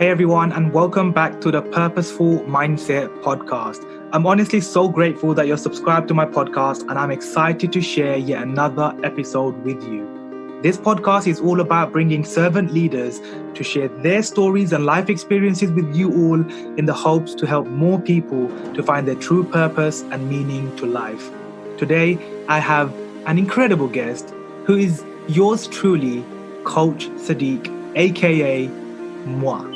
everyone, and welcome back to the Purposeful Mindset podcast. I'm honestly so grateful that you're subscribed to my podcast, and I'm excited to share yet another episode with you. This podcast is all about bringing servant leaders to share their stories and life experiences with you all in the hopes to help more people to find their true purpose and meaning to life. Today, I have an incredible guest who is yours truly, Coach Sadiq, aka moi,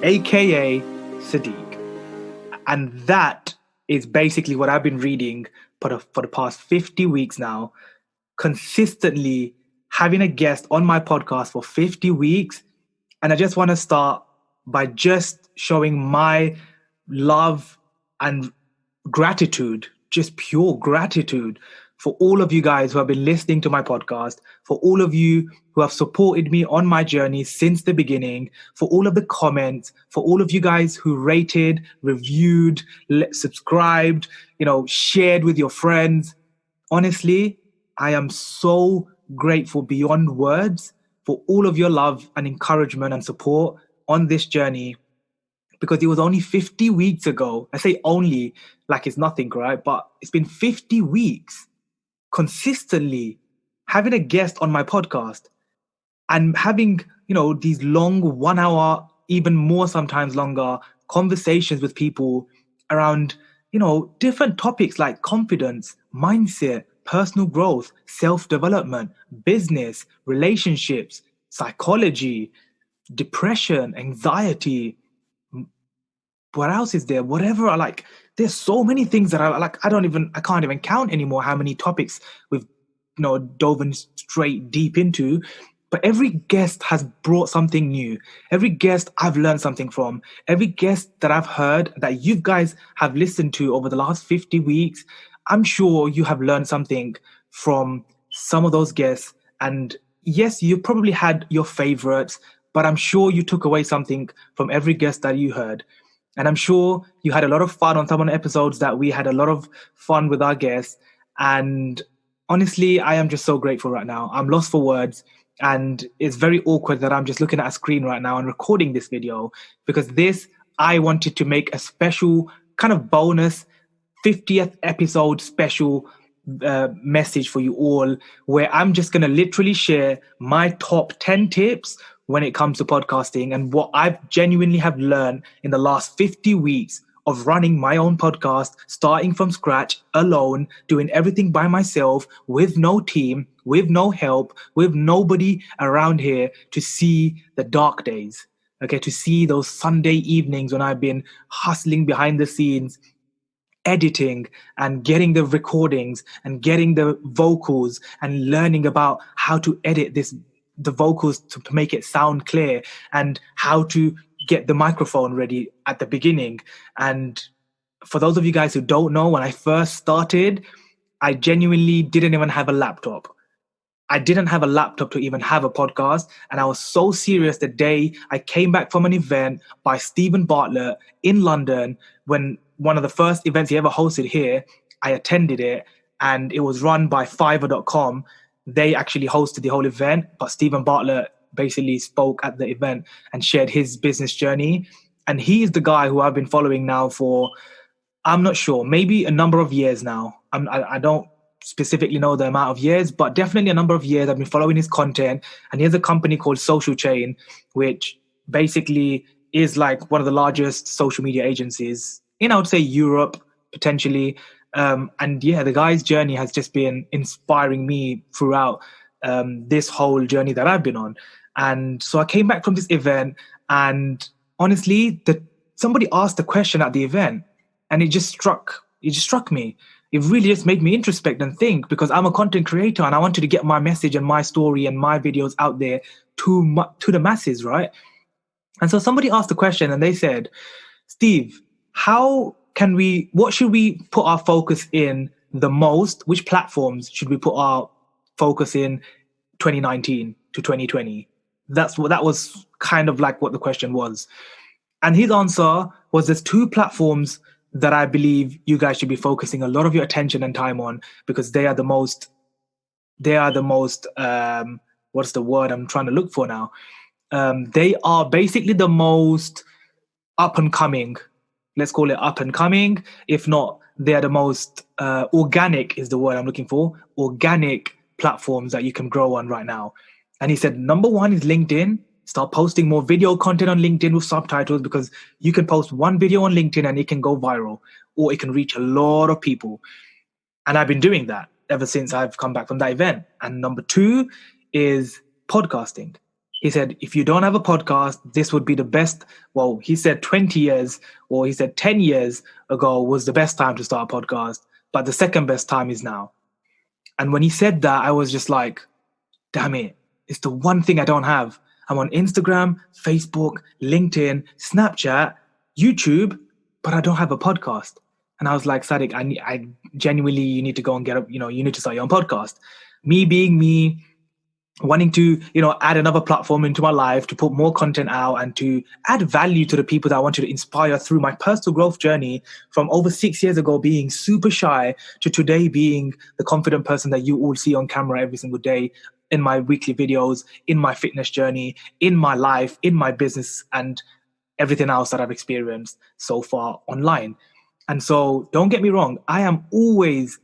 aka Sadiq. And that is basically what I've been reading for the past 50 weeks now, consistently having a guest on my podcast for 50 weeks. And I just want to start by just showing my love and gratitude, just pure gratitude for all of you guys who have been listening to my podcast, for all of you who have supported me on my journey since the beginning, for all of the comments, for all of you guys who rated, reviewed, subscribed, shared with your friends. Honestly, I am so grateful beyond words for all of your love and encouragement and support on this journey, because it was only 50 weeks ago. I say only like it's nothing, right? But it's been 50 weeks consistently having a guest on my podcast and having, these long 1 hour, even more sometimes longer conversations with people around, different topics like confidence, mindset, personal growth, self-development, business, relationships, psychology, depression, anxiety. What else is there? Whatever. There's so many things that I can't even count anymore how many topics we've, dove in straight deep into. But every guest has brought something new. Every guest I've learned something from. Every guest that I've heard that you guys have listened to over the last 50 weeks, I'm sure you have learned something from some of those guests. And yes, you probably had your favorites, but I'm sure you took away something from every guest that you heard. And I'm sure you had a lot of fun on some of the episodes that we had a lot of fun with our guests. And honestly, I am just so grateful right now. I'm lost for words. And it's very awkward that I'm just looking at a screen right now and recording this video, because I wanted to make a special kind of bonus 50th episode special message for you all, where I'm just going to literally share my top 10 tips when it comes to podcasting and what I've genuinely have learned in the last 50 weeks of running my own podcast, starting from scratch, alone, doing everything by myself, with no team, with no help, with nobody around here to see the dark days, okay, to see those Sunday evenings when I've been hustling behind the scenes, editing and getting the recordings and getting the vocals and learning about how to edit the vocals to make it sound clear, and how to get the microphone ready at the beginning. And for those of you guys who don't know, when I first started, I genuinely didn't even have a laptop. I didn't have a laptop to even have a podcast. And I was so serious the day I came back from an event by Stephen Bartlett in London, when one of the first events he ever hosted here. I attended it, and it was run by Fiverr.com. They actually hosted the whole event, but Stephen Bartlett basically spoke at the event and shared his business journey. And he is the guy who I've been following now for, I'm not sure, maybe a number of years now. I don't specifically know the amount of years, but definitely a number of years I've been following his content. And he has a company called Social Chain, which basically is like one of the largest social media agencies in, I would say, Europe, potentially. And yeah, the guy's journey has just been inspiring me throughout this whole journey that I've been on. And so I came back from this event, and honestly, somebody asked a question at the event, and it just struck me. It really just made me introspect and think, because I'm a content creator and I wanted to get my message and my story and my videos out there to the masses, right? And so somebody asked the question, and they said, Steve, what should we put our focus in the most? Which platforms should we put our focus in 2019 to 2020? That was kind of like what the question was. And his answer was, there's two platforms that I believe you guys should be focusing a lot of your attention and time on, because they are the most, what's the word I'm trying to look for now? They are basically the most up and coming, let's call it up and coming. If not, they're the most organic is the word I'm looking for. Organic platforms that you can grow on right now. And he said, number one is LinkedIn. Start posting more video content on LinkedIn with subtitles, because you can post one video on LinkedIn and it can go viral, or it can reach a lot of people. And I've been doing that ever since I've come back from that event. And number two is podcasting. He said, if you don't have a podcast, this would be the best. Well, he said 20 years, or he said 10 years ago was the best time to start a podcast. But the second best time is now. And when he said that, I was just like, damn it. It's the one thing I don't have. I'm on Instagram, Facebook, LinkedIn, Snapchat, YouTube, but I don't have a podcast. And I was like, Sadiq, I genuinely, you need to go and get up, you need to start your own podcast. Me being me, wanting to, add another platform into my life to put more content out and to add value to the people that I wanted to inspire through my personal growth journey from over 6 years ago being super shy to today being the confident person that you all see on camera every single day in my weekly videos, in my fitness journey, in my life, in my business, and everything else that I've experienced so far online. And so don't get me wrong, I am always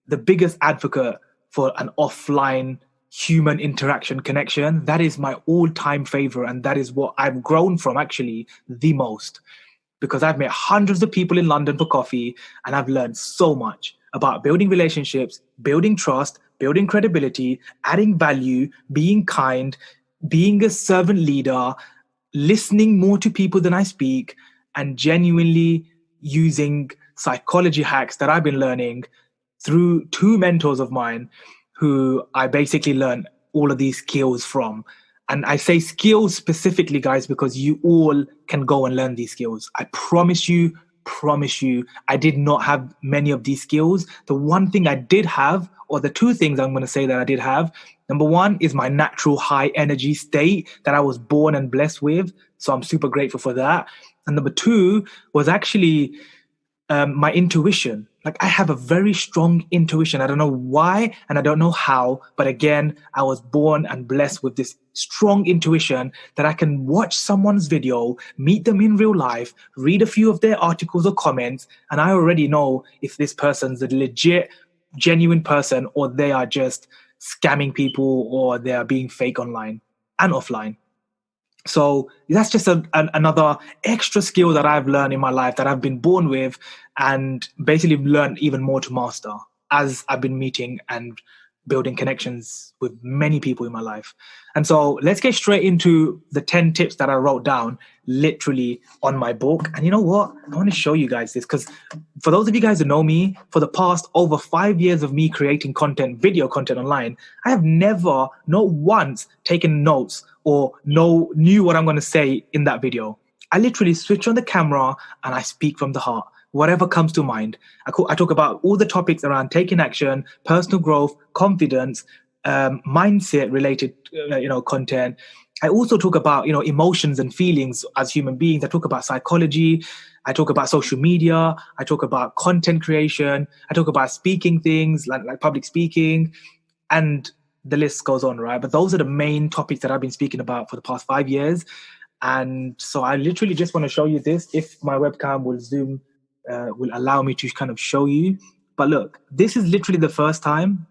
the biggest advocate for an offline human interaction connection. That is my all-time favorite. And that is what I've grown from actually the most, because I've met hundreds of people in London for coffee, and I've learned so much about building relationships, building trust, building credibility, adding value, being kind, being a servant leader, listening more to people than I speak, and genuinely using psychology hacks that I've been learning through two mentors of mine who I basically learned all of these skills from. And I say skills specifically, guys, because you all can go and learn these skills. I promise you, I did not have many of these skills. The one thing I did have, or the two things I'm going to say that I did have, number one is my natural high energy state that I was born and blessed with. So I'm super grateful for that. And number two was actually my intuition. Like, I have a very strong intuition. I don't know why and I don't know how, but again, I was born and blessed with this strong intuition that I can watch someone's video, meet them in real life, read a few of their articles or comments, and I already know if this person's a legit, genuine person, or they are just scamming people, or they are being fake online and offline. So that's just another extra skill that I've learned in my life that I've been born with, and basically learned even more to master as I've been meeting and building connections with many people in my life. And so let's get straight into the 10 tips that I wrote down literally on my book. And you know what? I want to show you guys this, because for those of you guys who know me, for the past over 5 years of me creating content, video content online, I have never, not once, taken notes or knew what I'm going to say in that video. I literally switch on the camera and I speak from the heart. Whatever comes to mind. I talk about all the topics around taking action, personal growth, confidence, mindset related, content. I also talk about, emotions and feelings as human beings. I talk about psychology. I talk about social media. I talk about content creation. I talk about speaking things like public speaking, and the list goes on, right? But those are the main topics that I've been speaking about for the past 5 years. And so I literally just want to show you this. If my webcam will zoom, will allow me to kind of show you. But look, this is literally the first time,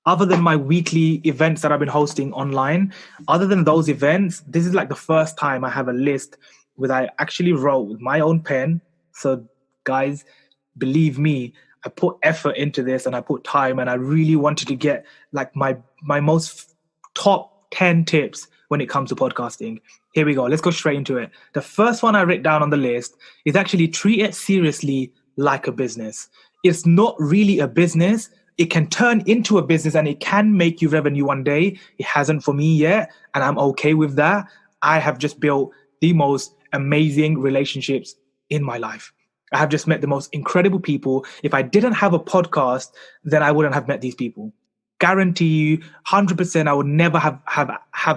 other than my weekly events that I've been hosting online, other than those events, this is like the first time I have a list where I actually wrote with my own pen. So guys, believe me, I put effort into this and I put time, and I really wanted to get like my most top 10 tips when it comes to podcasting. Here we go. Let's go straight into it. The first one I wrote down on the list is actually treat it seriously like a business. It's not really a business. It can turn into a business and it can make you revenue one day. It hasn't for me yet, and I'm okay with that. I have just built the most amazing relationships in my life. I have just met the most incredible people. If I didn't have a podcast, then I wouldn't have met these people. Guarantee you 100% I would never have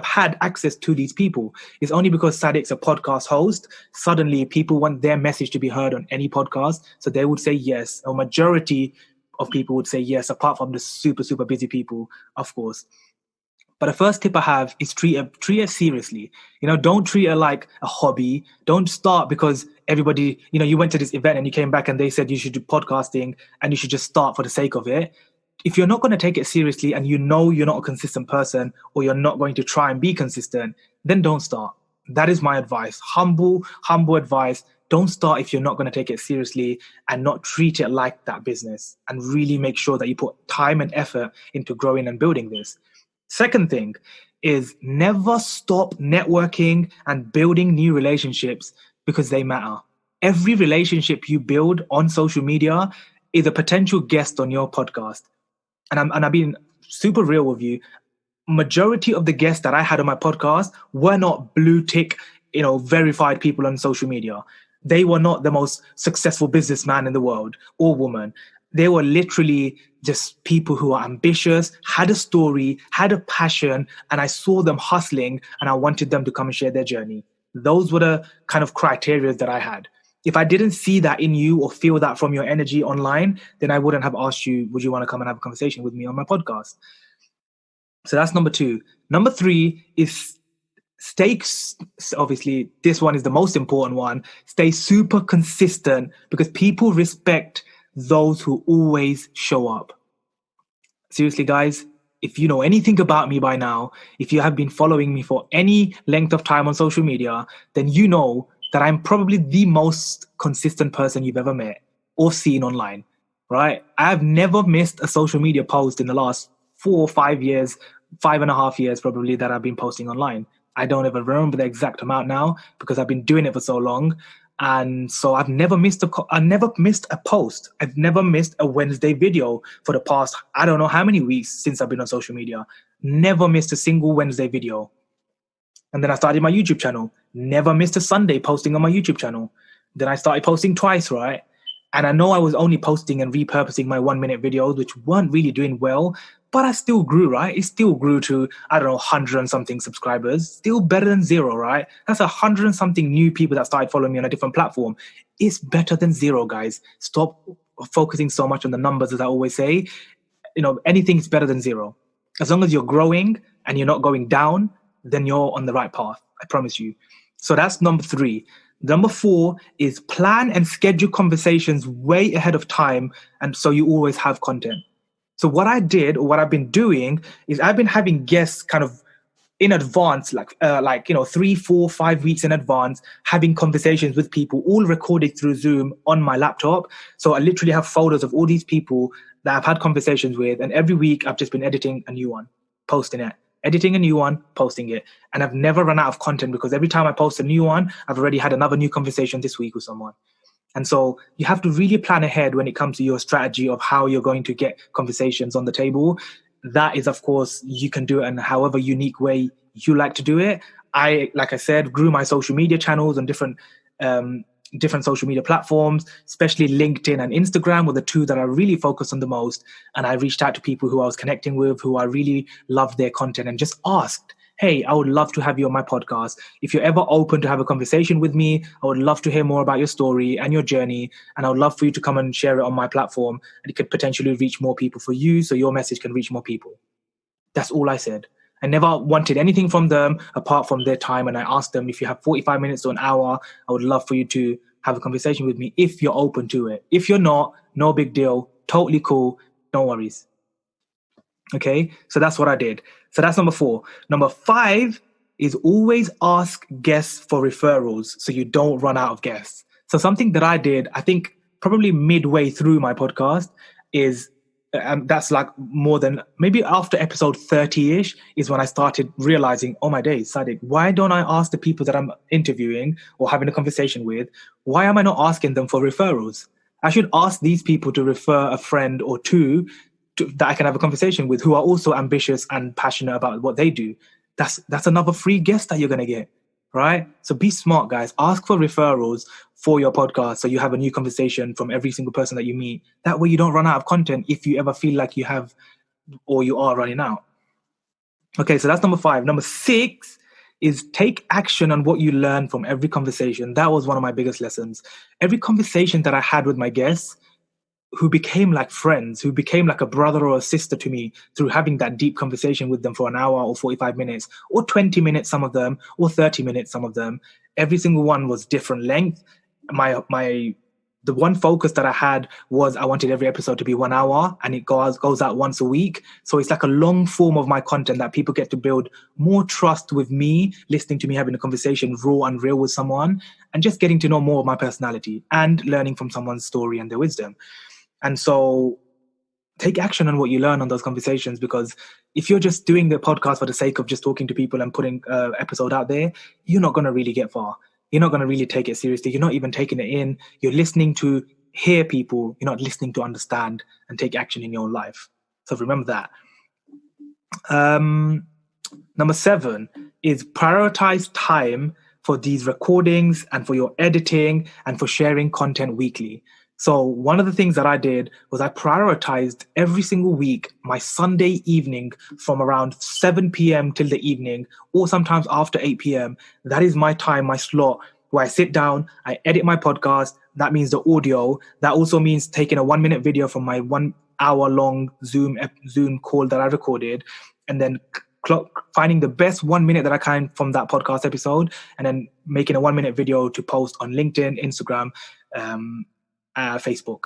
had access to these people. It's only because Sadiq's a podcast host, suddenly people want their message to be heard on any podcast. So they would say yes. A majority of people would say yes, apart from the super, super busy people, of course. But the first tip I have is treat it seriously. Don't treat it like a hobby. Don't start because everybody, you went to this event and you came back and they said you should do podcasting and you should just start for the sake of it. If you're not going to take it seriously and you're not a consistent person, or you're not going to try and be consistent, then don't start. That is my advice. Humble advice. Don't start if you're not going to take it seriously and not treat it like that business, and really make sure that you put time and effort into growing and building this. Second thing is never stop networking and building new relationships, because they matter. Every relationship you build on social media is a potential guest on your podcast. And I've been super real with you. Majority of the guests that I had on my podcast were not blue tick, verified people on social media. They were not the most successful businessman in the world or woman. They were literally just people who are ambitious, had a story, had a passion, and I saw them hustling and I wanted them to come and share their journey. Those were the kind of criteria that I had. If I didn't see that in you or feel that from your energy online, then I wouldn't have asked you, would you want to come and have a conversation with me on my podcast? So that's number 2. Number 3 is obviously, this one is the most important one. Stay super consistent, because people respect those who always show up. Seriously, guys, if you know anything about me by now, if you have been following me for any length of time on social media, then you know that I'm probably the most consistent person you've ever met or seen online, right? I have never missed a social media post in the last 4 or 5 years, 5.5 years probably, that I've been posting online. I don't even remember the exact amount now because I've been doing it for so long. And so I've never missed a post. I've never missed a Wednesday video for the past, I don't know how many weeks since I've been on social media. Never missed a single Wednesday video. And then I started my YouTube channel. Never missed a Sunday posting on my YouTube channel. Then I started posting twice, right? And I know I was only posting and repurposing my 1-minute videos, which weren't really doing well, but I still grew, right? It still grew to, I don't know, 100 and something subscribers. Still better than 0, right? That's 100 and something new people that started following me on a different platform. It's better than 0, guys. Stop focusing so much on the numbers, as I always say. Anything's better than 0. As long as you're growing and you're not going down, then you're on the right path. I promise you. So that's number 3. Number 4 is plan and schedule conversations way ahead of time, and so you always have content. So what I did, or what I've been doing, is I've been having guests kind of in advance, like 3, 4, 5 weeks in advance, having conversations with people, all recorded through Zoom on my laptop. So I literally have folders of all these people that I've had conversations with, and every week I've just been editing a new one, posting it. Editing a new one, posting it. And I've never run out of content, because every time I post a new one, I've already had another new conversation this week with someone. And so you have to really plan ahead when it comes to your strategy of how you're going to get conversations on the table. That is, of course, you can do it in however unique way you like to do it. Like I said, grew my social media channels on different social media platforms, especially LinkedIn and Instagram were the 2 that I really focused on the most. And I reached out to people who I was connecting with, who I really loved their content, and just asked, hey, I would love to have you on my podcast. If you're ever open to have a conversation with me, I would love to hear more about your story and your journey. And I would love for you to come and share it on my platform. And it could potentially reach more people for you, so your message can reach more people. That's all I said. I never wanted anything from them apart from their time. And I asked them, if you have 45 minutes to an hour, I would love for you to have a conversation with me if you're open to it. If you're not, no big deal. Totally cool. No worries. Okay, so that's what I did. So that's number 4. Number 5 is always ask guests for referrals so you don't run out of guests. So something that I did, I think probably midway through my podcast, is that's like more than maybe after episode 30-ish is when I started realizing, oh my days, Sadiq, why don't I ask the people that I'm interviewing or having a conversation with, why am I not asking them for referrals? I should ask these people to refer a friend or 2 that I can have a conversation with, who are also ambitious and passionate about what they do. That's another free guest that you're going to get, right? So be smart, guys. Ask for referrals for your podcast so you have a new conversation from every single person that you meet. That way you don't run out of content if you ever feel like you have or you are running out. Okay, so that's number 5. Number 6 is take action on what you learn from every conversation. That was one of my biggest lessons. Every conversation that I had with my guests, who became like friends, who became like a brother or a sister to me through having that deep conversation with them for an hour or 45 minutes or 20 minutes, some of them, or 30 minutes, some of them. Every single one was different length. The one focus that I had was I wanted every episode to be 1 hour, and it goes out once a week. So it's like a long form of my content that people get to build more trust with me, listening to me having a conversation raw and real with someone, and just getting to know more of my personality and learning from someone's story and their wisdom. And so take action on what you learn on those conversations, because if you're just doing the podcast for the sake of just talking to people and putting episode out there, you're not going to really get far. You're not going to really take it seriously. You're not even taking it in. You're listening to hear people. You're not listening to understand and take action in your own life. So remember that. Number 7 is prioritize time for these recordings and for your editing and for sharing content weekly. So one of the things that I did was I prioritized every single week my Sunday evening from around 7 p.m. till the evening, or sometimes after 8 p.m. That is my time, my slot, where I sit down, I edit my podcast. That means the audio. That also means taking a 1-minute video from my 1 hour long Zoom call that I recorded, and then finding the best 1 minute that I can from that podcast episode, and then making a 1-minute video to post on LinkedIn, Instagram, Facebook,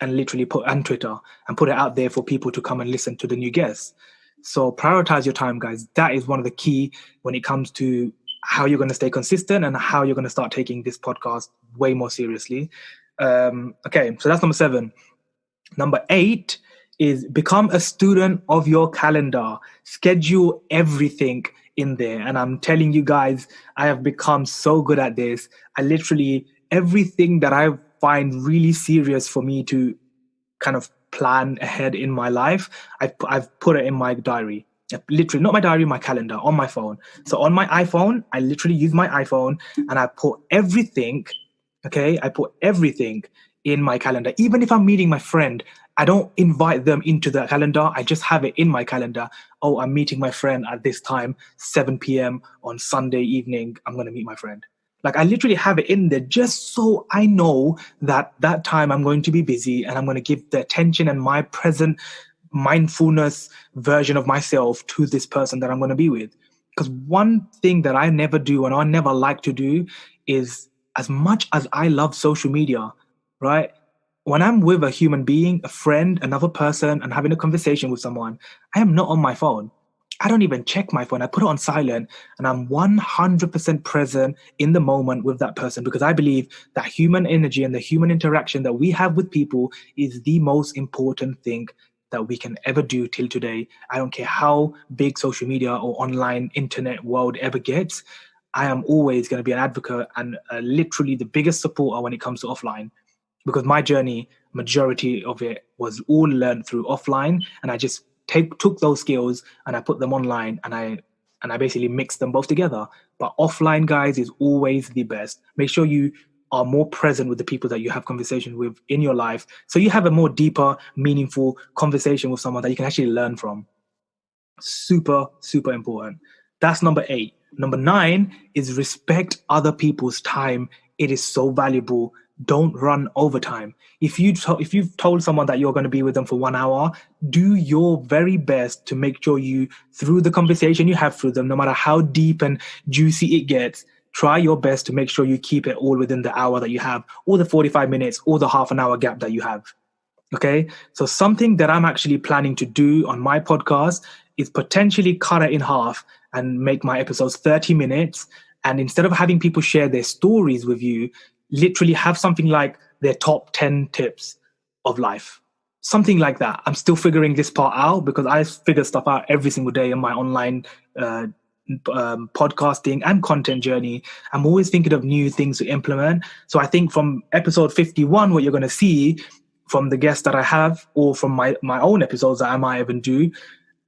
and literally and Twitter, and put it out there for people to come and listen to the new guests. So prioritize your time, guys. That is one of the key when it comes to how you're going to stay consistent and how you're going to start taking this podcast way more seriously. Okay, so that's number 7. Number 8 is become a student of your calendar. Schedule everything in there. And I'm telling you guys, I have become so good at this. I literally, everything that I find really serious for me to kind of plan ahead in my life, I've put it in my diary. Literally, not my diary, my calendar on my phone. So on my iPhone, I literally use my iPhone and I put everything, okay? I put everything in my calendar. Even if I'm meeting my friend, I don't invite them into the calendar. I just have it in my calendar. Oh, I'm meeting my friend at this time, 7 p.m. on Sunday evening. I'm going to meet my friend. Like I literally have it in there just so I know that that time I'm going to be busy and I'm going to give the attention and my present mindfulness version of myself to this person that I'm going to be with. Because one thing that I never do and I never like to do is, as much as I love social media, right? When I'm with a human being, a friend, another person, and having a conversation with someone, I am not on my phone. I don't even check my phone. I put it on silent and I'm 100% present in the moment with that person, because I believe that human energy and the human interaction that we have with people is the most important thing that we can ever do till today. I don't care how big social media or online internet world ever gets. I am always going to be an advocate and literally the biggest supporter when it comes to offline, because my journey, majority of it was all learned through offline, and I just took those skills and I put them online, and I basically mixed them both together. But offline, guys, is always the best. Make sure you are more present with the people that you have conversation with in your life, so you have a more deeper, meaningful conversation with someone that you can actually learn from. Super, super important. That's number 8. Number 9 is respect other people's time. It is so valuable. Don't run overtime. If you've told someone that you're going to be with them for 1 hour, do your very best to make sure you, through the conversation you have through them, no matter how deep and juicy it gets, try your best to make sure you keep it all within the hour that you have, or the 45 minutes, or the half an hour gap that you have. Okay, so something that I'm actually planning to do on my podcast is potentially cut it in half and make my episodes 30 minutes. And instead of having people share their stories with you, literally have something like their top 10 tips of life. Something like that. I'm still figuring this part out, because I figure stuff out every single day in my online podcasting and content journey. I'm always thinking of new things to implement. So I think from episode 51, what you're going to see from the guests that I have, or from my own episodes that I might even do,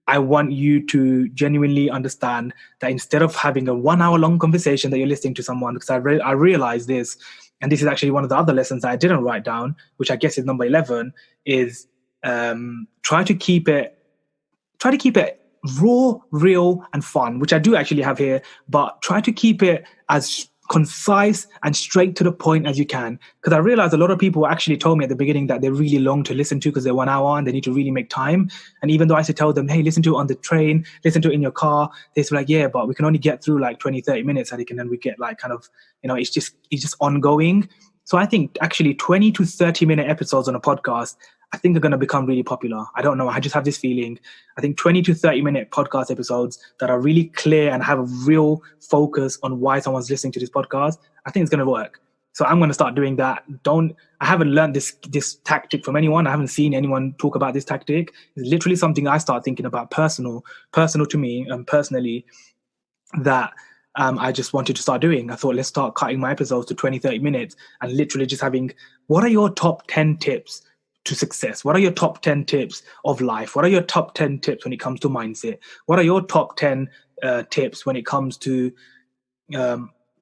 I want you to genuinely understand that instead of having a 1 hour long conversation that you're listening to someone, because I realized this, and this is actually one of the other lessons that I didn't write down, which I guess is number 11, is try to keep it raw, real, and fun, which I do actually have here, but try to keep it as concise and straight to the point as you can. Because I realized a lot of people actually told me at the beginning that they're really long to listen to because they're 1 hour and they need to really make time. And even though I used to tell them, hey, listen to it on the train, listen to it in your car, they're like, yeah, but we can only get through like 20, 30 minutes, and then we get like kind of, it's just ongoing. So I think actually 20 to 30-minute episodes on a podcast, I think, are going to become really popular. I don't know. I just have this feeling. I think 20 to 30-minute podcast episodes that are really clear and have a real focus on why someone's listening to this podcast, I think it's going to work. So I'm going to start doing that. I haven't learned this tactic from anyone. I haven't seen anyone talk about this tactic. It's literally something I start thinking about personal to me personally, that I just wanted to start doing. I thought, let's start cutting my episodes to 20, 30 minutes and literally just having, what are your top 10 tips to success? What are your top 10 tips of life? What are your top 10 tips when it comes to mindset? What are your top 10 tips when it comes to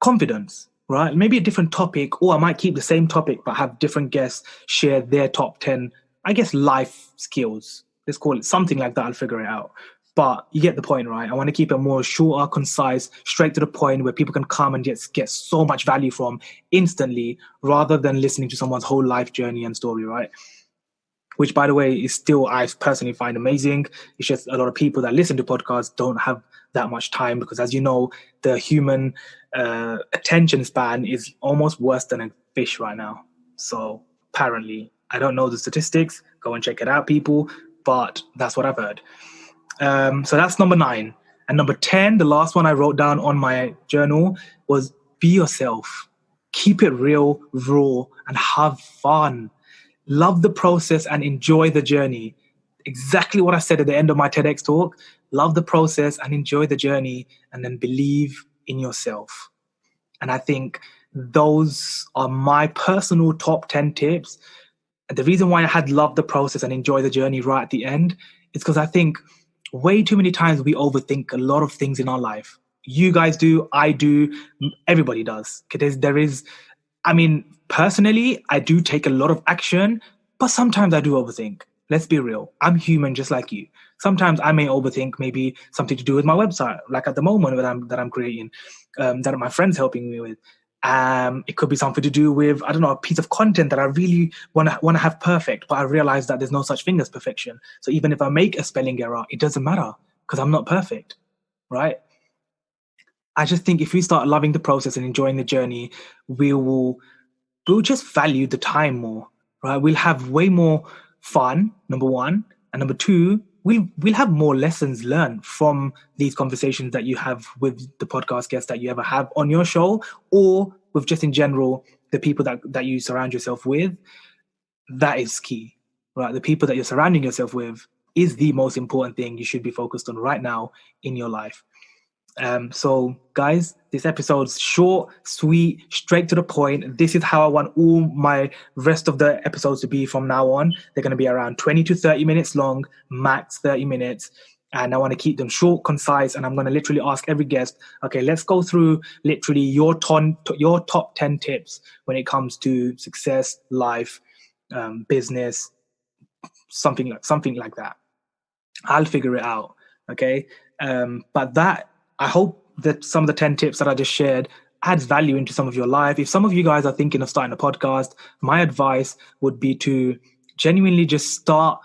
confidence, right? Maybe a different topic, or I might keep the same topic but have different guests share their top 10, I guess, life skills. Let's call it something like that. I'll figure it out. But you get the point, right? I want to keep it more shorter, concise, straight to the point, where people can come and just get so much value from instantly, rather than listening to someone's whole life journey and story, right? Which, by the way, is still, I personally find amazing. It's just a lot of people that listen to podcasts don't have that much time, because, as you know, the human attention span is almost worse than a fish right now. So apparently, I don't know the statistics. Go and check it out, people. But that's what I've heard. So that's number 9. And number 10, the last one I wrote down on my journal, was be yourself. Keep it real, raw, and have fun. Love the process and enjoy the journey. Exactly what I said at the end of my TEDx talk. Love the process and enjoy the journey, and then believe in yourself. And I think those are my personal top 10 tips. And the reason why I had love the process and enjoy the journey right at the end is because I think way too many times we overthink a lot of things in our life. You guys do, I do, everybody does. Personally, I do take a lot of action, but sometimes I do overthink. Let's be real. I'm human just like you. Sometimes I may overthink maybe something to do with my website, like at the moment that I'm creating, that my friend's helping me with. It could be something to do with, I don't know, a piece of content that I really want to have perfect, but I realize that there's no such thing as perfection. So even if I make a spelling error, it doesn't matter because I'm not perfect, right? I just think if we start loving the process and enjoying the journey, we'll just value the time more, right? We'll have way more fun, number 1. And number 2, we'll have more lessons learned from these conversations that you have with the podcast guests that you ever have on your show, or with just in general, the people that you surround yourself with. That is key, right? The people that you're surrounding yourself with is the most important thing you should be focused on right now in your life. So guys, this episode's short, sweet, straight to the point. This is how I want all my rest of the episodes to be from now on. They're going to be around 20 to 30 minutes long, max 30 minutes. And I want to keep them short, concise, and I'm going to literally ask every guest, okay, let's go through literally your top 10 tips when it comes to success, life, business, something like that. I'll figure it out, okay? But I hope that some of the 10 tips that I just shared adds value into some of your life. If some of you guys are thinking of starting a podcast, my advice would be to genuinely just start.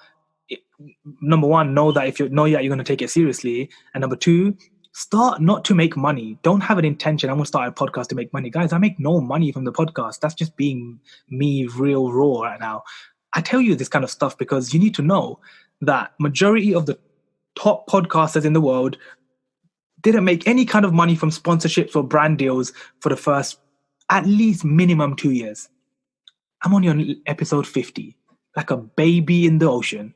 Number 1, know that you're going to take it seriously. And number 2, start not to make money. Don't have an intention, I'm going to start a podcast to make money. Guys, I make no money from the podcast. That's just being me, real raw right now. I tell you this kind of stuff because you need to know that majority of the top podcasters in the world didn't make any kind of money from sponsorships or brand deals for the first at least minimum 2 years. I'm only on episode 50, like a baby in the ocean.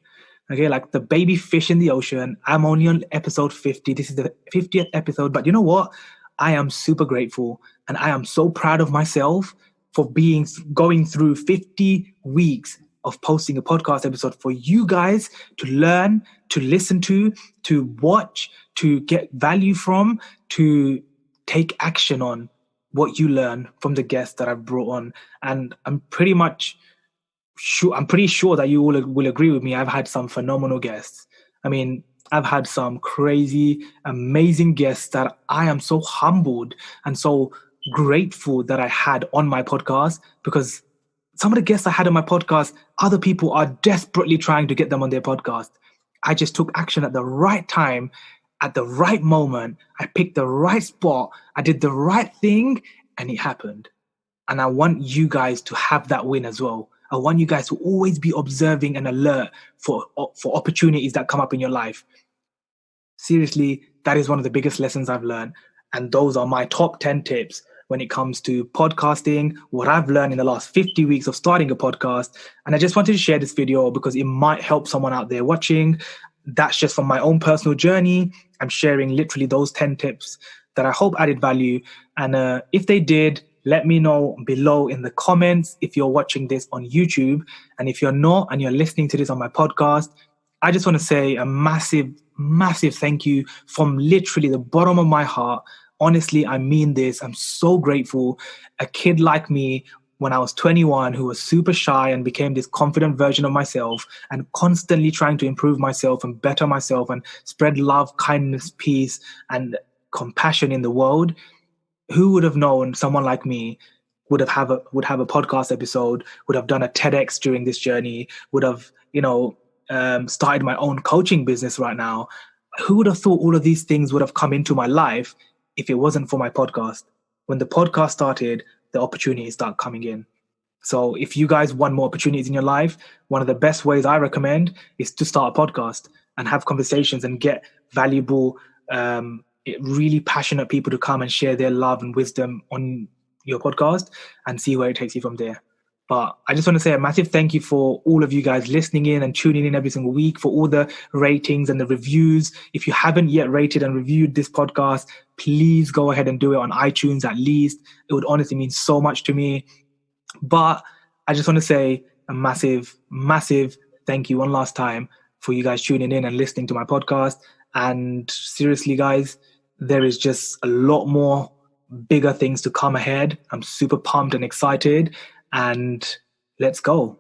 Okay, like the baby fish in the ocean. I'm only on episode 50. This is the 50th episode. But you know what? I am super grateful and I am so proud of myself for going through 50 weeks of posting a podcast episode for you guys to learn, to listen to watch, to get value from, to take action on what you learn from the guests that I've brought on. And I'm pretty sure that you all will agree with me. I've had some phenomenal guests. I mean, I've had some crazy, amazing guests that I am so humbled and so grateful that I had on my podcast, because some of the guests I had on my podcast, other people are desperately trying to get them on their podcast. I just took action at the right time, at the right moment. I picked the right spot. I did the right thing, and it happened. And I want you guys to have that win as well. I want you guys to always be observing and alert for opportunities that come up in your life. Seriously, that is one of the biggest lessons I've learned. And those are my top 10 tips when it comes to podcasting, what I've learned in the last 50 weeks of starting a podcast. And I just wanted to share this video because it might help someone out there watching. That's just from my own personal journey. I'm sharing literally those 10 tips that I hope added value. And if they did, let me know below in the comments if you're watching this on YouTube. And if you're not and you're listening to this on my podcast, I just want to say a massive, massive thank you from literally the bottom of my heart. Honestly, I mean this. I'm so grateful. A kid like me, when I was 21, who was super shy and became this confident version of myself and constantly trying to improve myself and better myself and spread love, kindness, peace, and compassion in the world. Who would have known someone like me would have a podcast episode, would have done a TEDx during this journey, would have, started my own coaching business right now. Who would have thought all of these things would have come into my life if it wasn't for my podcast? When the podcast started, the opportunities start coming in. So if you guys want more opportunities in your life, one of the best ways I recommend is to start a podcast and have conversations and get valuable, really passionate people to come and share their love and wisdom on your podcast and see where it takes you from there. But I just want to say a massive thank you for all of you guys listening in and tuning in every single week, for all the ratings and the reviews. If you haven't yet rated and reviewed this podcast, please go ahead and do it on iTunes at least. It would honestly mean so much to me. But I just want to say a massive, massive thank you one last time for you guys tuning in and listening to my podcast. And seriously, guys, there is just a lot more bigger things to come ahead. I'm super pumped and excited. And let's go.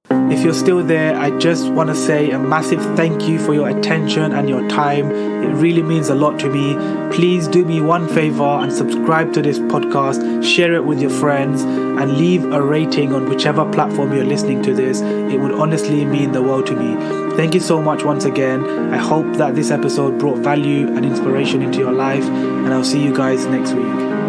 If you're still there, I just want to say a massive thank you for your attention and your time. It really means a lot to me. Please do me one favor and subscribe to this podcast, share it with your friends, and leave a rating on whichever platform you're listening to this. It would honestly mean the world to me. Thank you so much once again. I hope that this episode brought value and inspiration into your life, and I'll see you guys next week.